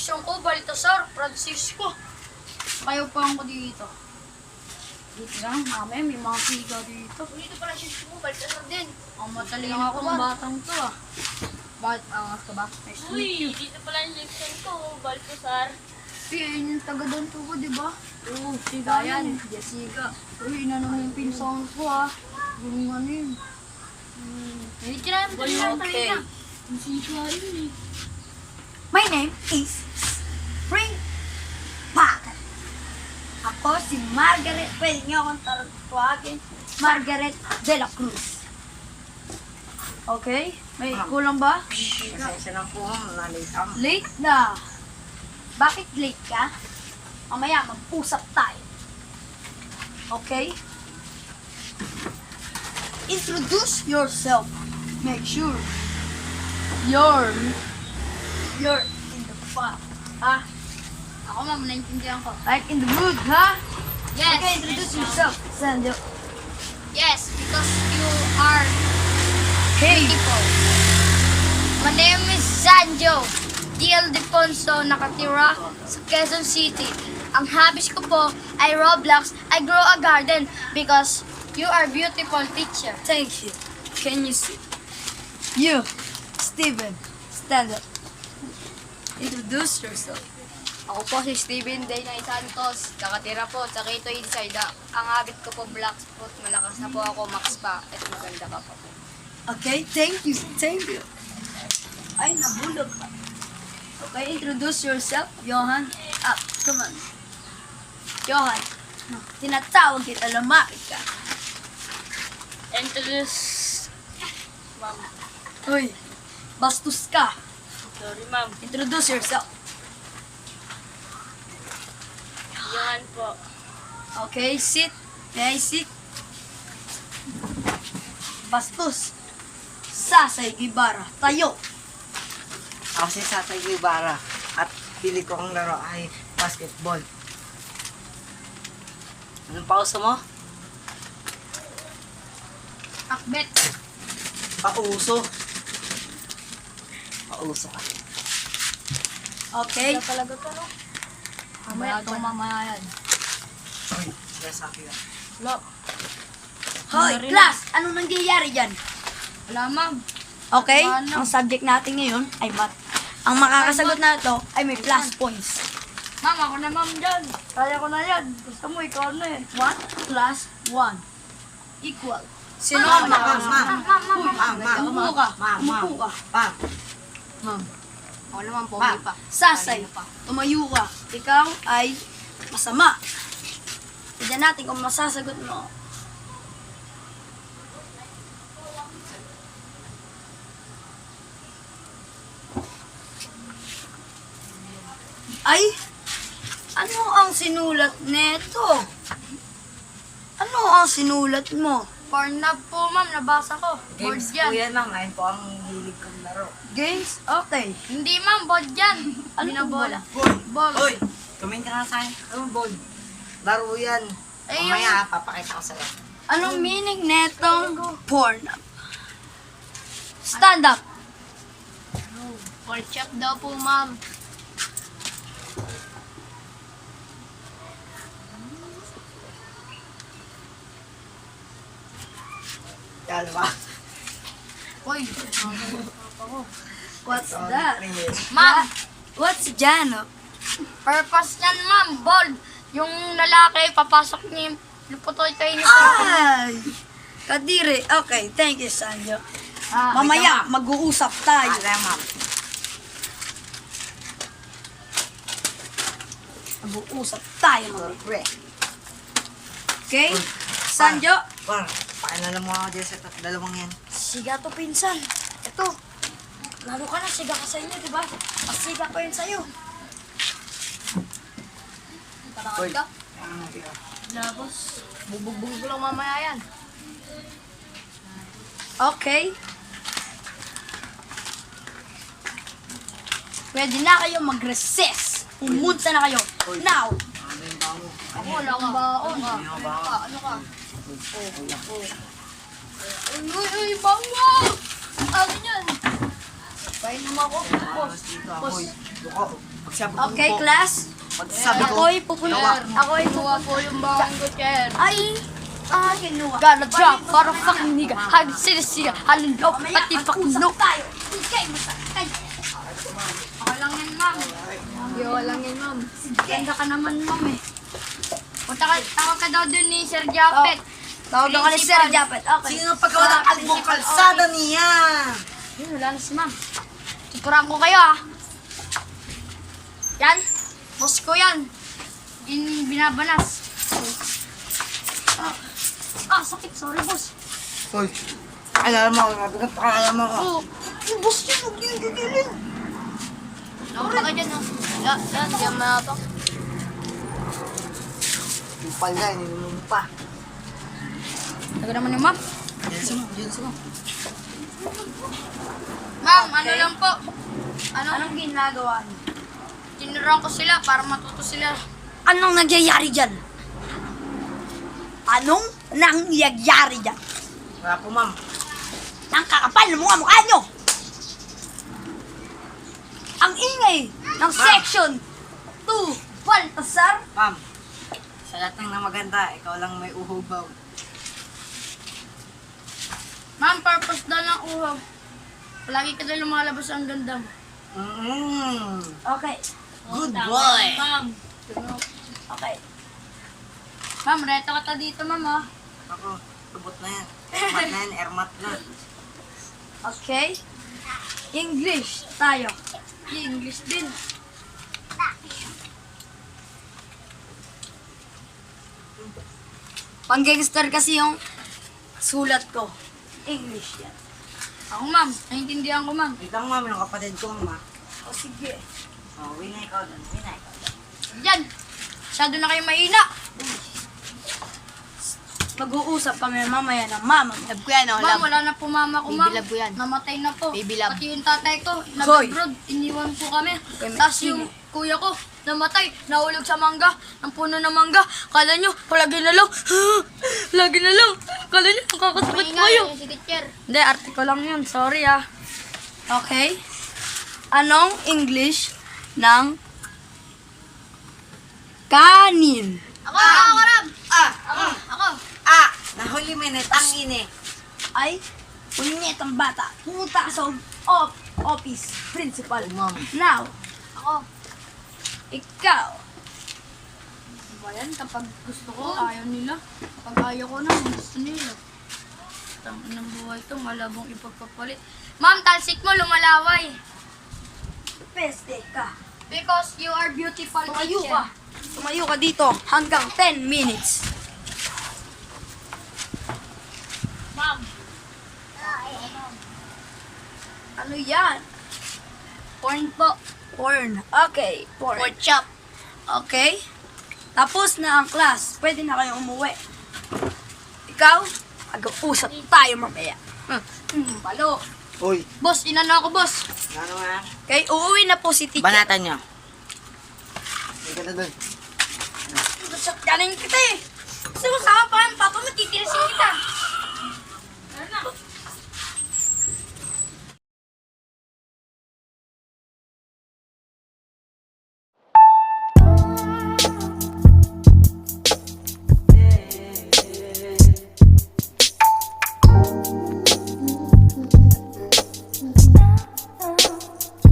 posisyon ko, Baltasar, Francisco. Kayo pa ako dito. Dito lang, mamaya may mga siga dito. Dito pala siya mo, Baltasar din. Ang matalino akong batang to ah. Bakit angas ka ba? Nice to meet you. Dito pala yung section ko, Baltasar. Yun yung taga doon to ko, di ba? Oo, si Dayan, Jessica. Uy, ina naman yung pinsan ko ah. Yung ano yun. Hindi ka namin Okay. Ang siya yun eh. My name is Spring Packer. Ako si Margaret. Pwede niyo akong tawagin. Margaret de la Cruz. Okay? May kulang ba? Pasensya na po, nalate ako. Late na. Bakit late ka? Mamaya mag-usap tayo. Okay? Introduce yourself. Make sure you're in the fun. Ha? Ako ma'am, naintindihan ko. Like in the mood, ha? Yes. Okay, introduce yourself. Sanjo. Yes, because you are Hey. beautiful. My name is Sanjo D.L. Defonso, nakatira sa Quezon City. Ang hobbies ko po ay Roblox. I grow a garden because you are beautiful teacher. Thank you. Can you see? You, Steven, stand up. Introduce yourself. Ako po si Steven Daynay Santos, kakatira po sa Quito Inside. Ang habit ko po black spot, malakas na po ako, max pa, at maganda ka po. Okay, thank you, thank you. Ay, nabulog pa. Okay, introduce yourself, Johan. Up, come on. Johan, tinatawag kita, lumapit ka. Introduce, ma'am. Uy, bastos ka. Sorry ma'am. Introduce yourself. Yan po. Okay, sit. May I sit? Bastos. Sasay Guevara, tayo. Ako si Satay Guevara at pili ko ang laro ay basketball. Anong pauso mo? Akbet. Pauso. Pauso ka. Okay. Talaga to, no? Mamaya itong mamaya yan. Uy, sinasabi ka. Wala. Hoy, class! Anong nangyayari dyan? Wala, ma'am. Okay, Ano? ang subject natin ngayon ay math. Ang makakasagot na ito ay may plus points. Ma'am, ako na ma'am dyan. Kaya ko na yan. Gusto mo, ikaw na eh. 1 plus 1 equal. Sino Ma'am, ang ma'am, ma'am. Uy, umupo ka. Ma'am, Umupo ka. Ma'am. Ma'am. Ako naman po, Ma'am. pa. Sasay, tumayo ka. Ikaw ay masama. Tignan natin kung masasagot mo. Ay, ano ang sinulat neto? Ano ang sinulat mo? Pornhub po, ma'am. Nabasa ko. Board Games po yan. yan, ma'am. Ngayon po ang hilig kong laro. Games? Okay. Hindi, ma'am. Board yan. Ano Binabola. Boy! Ball. Hoy! Tumingin ka na sa akin. Anong ball? Laro yan. Eh, Mamaya, papakita ko sa'yo. Anong meaning netong porn? Stand up. Ball check daw po, ma'am. Yan ba? Hoy. What's that? Ma'am, What's Jano? purpose yan, ma'am. Ball. Yung lalaki, papasok niya yung luputoy tayo nito. Ay! Kadiri. Okay, thank you, Sanjo. Mamaya, mag-uusap tayo. Ano yan, ma'am? Mag-uusap tayo, mga pre. Okay? Sanjo? Par, pakialam mo ako dyan sa dalawang yan. Siga to, pinsan. Ito. Lalo ka na, siga ka sa inyo, di ba? Mas siga ko yun sa'yo. Hoy. Tatakot ka? Labos. Bubugbog ko lang mamaya yan. Okay. Pwede na kayo mag-recess. Pumunta na kayo. Now! Ano yung tao mo? Ako, wala akong baon. Ano yung baon? Ano ka? Uy, bango! Ano yan? Kain naman ako. Tapos dito, Boss. hoy. Pagsabi ko Okay, po, class. pagsabi ko, Ako'y pupunta. gawa. Ako'y Kinuha po yung bawang ko, Cher. Ay, kinuha. Gonna drop para fucking nigga. Hag sinisiga. Halunok. Mamaya, Pati mag-usap fucking no. tayo. Ikay, masakay. Okay lang yan, ma'am. Okay lang yan, ma'am. Ganda ka naman, ma'am eh. Tawag ka daw dun ni Sir Japet. Tawag ako ni Sir Japet. Okay. Sino paggawa ng albong kalsada niya? Yun, wala na si ma'am. Tuturan ko kayo ah. Yan. Boss ko yan. Binabanas. Sakit. Sorry, boss. Hoy, alala mo, mabigat pa alala mo ako. Yung boss niya, huwag niyo gigilin. Nakapa ka dyan, oh. Yan, diyan matabang. Yung pala, ininom mo pa. Taga naman yung ma'am. Yan mo. Ma'am, ano lang po. Anong ginagawa niyo? Tinuruan ko sila para matuto sila. Anong nangyayari dyan? Anong nangyayari dyan? Wala po, ma'am. Nang kakapal ng mga mukha nyo! Ang ingay ng section 2 Baltasar. Ma'am, sa lahat ng na maganda, ikaw lang may uhubaw. Ma'am, purpose daw ng uhaw. Palagi ka daw lumalabas ang ganda mo. Okay. Good boy. Ma'am. Okay. Ma'am, reto ka ta dito, ma'am, oh. Ako, tubot na yan. Ermat na yan, ermat na. Okay. English tayo. English din. Pang-gangster kasi yung sulat ko. English yan. Ako, ma'am. Naintindihan ko, ma'am. Wait lang, ma'am, yung kapatid ko, ma'am. O sige. Oh, wina ikaw doon, wina ikaw doon. Yan. Masyado na kayo mahina. Mag-uusap kami mamaya ng mama. Love ko yan, oh. Ma'am, Love. wala na po mama ko, ma'am. Baby love ko yan. Namatay na po. Baby love. Pati yung tatay ko, Hoy. nag-abroad. Iniwan po kami. Kami- Tapos yung kuya ko, namatay. Nahulog sa mangga. Ng puno ng mangga. Kala nyo, palagi na lang. Lagi na lang. Kala nyo, nakakasakit ko yun. Hindi, artiko lang yun. Sorry ah. Okay. Anong English ng kanin? Ako, Rab. Ako. Nahuli minute, ang ini. Ay, punyet ang bata. Pumunta ka sa office principal. Ma'am. Now, Ako. ikaw. Ba yan? Kapag gusto ko, ayaw nila. Kapag ayaw ko na, gusto nila. Tangin ng buhay to, malabong ipagpapalit. Ma'am, talsik mo, lumalaway. Peste ka. Because you are beautiful, Tumayo teacher. ka. Tumayo ka dito hanggang 10 minutes. Ma'am. Ano yan? Porn po. Porn. Okay, porn. Porn chop. Okay. Tapos na ang class. Pwede na kayong umuwi. Ikaw, mag-usap tayo mamaya. Balo. Uy, Boss, inano ako, boss. ano nga? Okay, uuwi na po si teacher. Banatan nyo. Ika na doon. Sakyanin kita eh. Gusto mo sama pa kami, papa mo, titirasin kita.